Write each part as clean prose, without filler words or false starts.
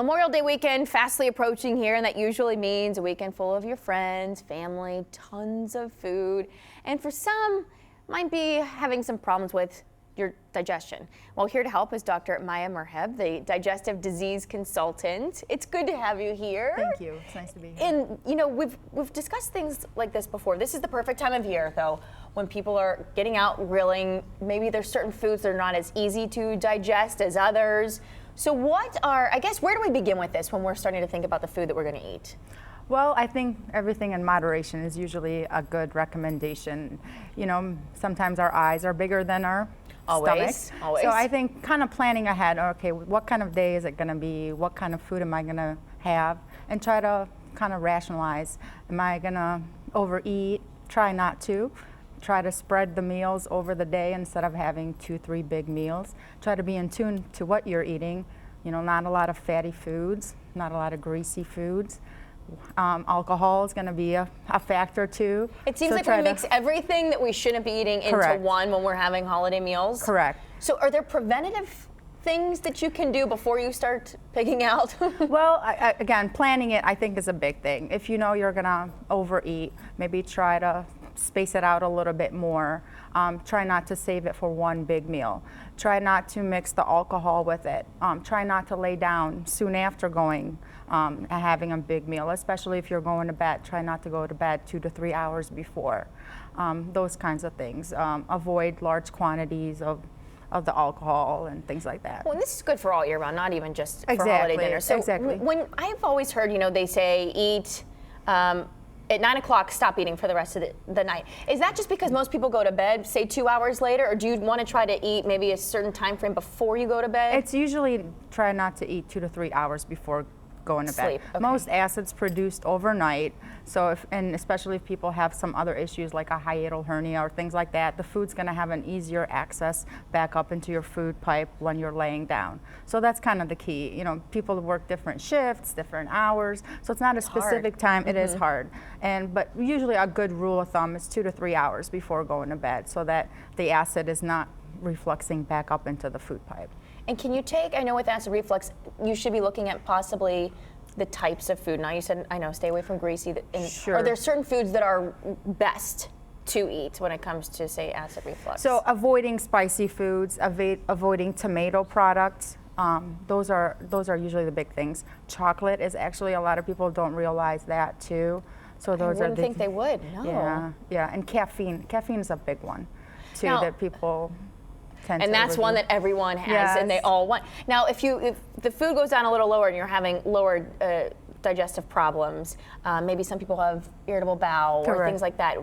Memorial Day weekend fastly approaching here, and that usually means a weekend full of your friends, family, tons of food, and for some, might be having some problems with your digestion. Well, here to help is Dr. Maya Merheb, the digestive disease consultant. It's good to have you here. Thank you. It's nice to be here. And you know, we've discussed things like this before. This is the perfect time of year, though, when people are getting out grilling. Maybe there's certain foods that are not as easy to digest as others. So I guess, where do we begin with this when we're starting to think about the food that we're going to eat? Well, I think everything in moderation is usually a good recommendation. You know, sometimes our eyes are bigger than our stomachs. Always. So I think kind of planning ahead, okay, what kind of day is it going to be? What kind of food am I going to have? And try to kind of rationalize. Am I going to overeat? Try not to. Try to spread the meals over the day instead of having 2-3 big meals. Try to be in tune to what you're eating. You know, not a lot of fatty foods, not a lot of greasy foods. Alcohol is going to be a factor too. It seems like we mix everything that we shouldn't be eating into one when we're having holiday meals. Correct. So are there preventative things that you can do before you start picking out? Well, again, planning it I think is a big thing. If you know you're going to overeat, maybe try to space it out a little bit more. Try not to save it for one big meal. Try not to mix the alcohol with it. Try not to lay down soon after going and having a big meal, especially if you're going to bed. Try not to go to bed 2 to 3 hours before. Those kinds of things. Avoid large quantities of the alcohol and things like that. Well, this is good for all year round, not even just for holiday dinner. So when I've always heard, you know, they say eat at 9 o'clock, stop eating for the rest of the night. Is that just because most people go to bed, say 2 hours later, or do you want to try to eat maybe a certain time frame before you go to bed? It's usually try not to eat 2 to 3 hours before going to bed. Okay. Most acids produced overnight, so and especially if people have some other issues like a hiatal hernia or things like that, the food's going to have an easier access back up into your food pipe when you're laying down. So that's kind of the key. You know, people work different shifts, different hours, so it's not a specific time. It is hard, but usually a good rule of thumb is 2 to 3 hours before going to bed, so that the acid is not refluxing back up into the food pipe. And can you take, I know with acid reflux, you should be looking at possibly the types of food. Now you said, I know, stay away from greasy. Sure. Are there certain foods that are best to eat when it comes to, say, acid reflux? So avoiding spicy foods, avoiding tomato products. Those are usually the big things. Chocolate is actually, a lot of people don't realize that too. So those I wouldn't think they would, no. Yeah, and caffeine. Caffeine is a big one too, that people tend to and that's overdo. one that everyone has, and they all want. Now, if the food goes down a little lower and you're having lower digestive problems, maybe some people have irritable bowel or things like that.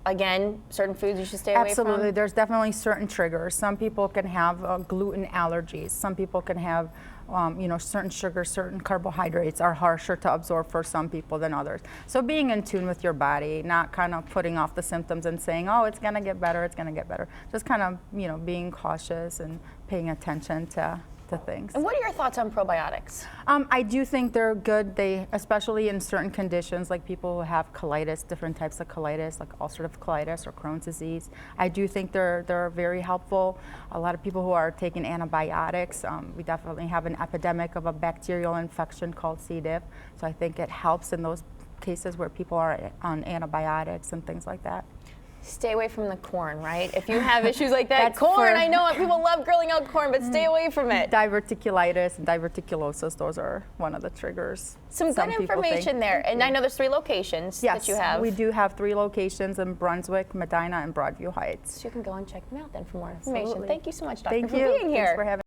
Again, certain foods you should stay away from? Absolutely. There's definitely certain triggers. Some people can have gluten allergies. Some people can have you know, certain sugars, certain carbohydrates are harsher to absorb for some people than others. So being in tune with your body, not kind of putting off the symptoms and saying, oh, it's going to get better, it's going to get better. Just kind of, you know, being cautious and paying attention to things. And what are your thoughts on probiotics? I do think they're good. They, especially in certain conditions, like people who have colitis, different types of colitis, like ulcerative colitis or Crohn's disease. I do think they're very helpful. A lot of people who are taking antibiotics, we definitely have an epidemic of a bacterial infection called C. diff. So I think it helps in those cases where people are on antibiotics and things like that. Stay away from the corn, right? If you have issues like that, corn, I know people love grilling out corn, but stay away from it. Diverticulitis and diverticulosis, those are one of the triggers. Some good information there. And I know there's 3 locations that you have. Yes, we do have 3 locations in Brunswick, Medina, and Broadview Heights. So you can go and check them out then for more information. Absolutely. Thank you so much, Doctor, for being here. Thanks for having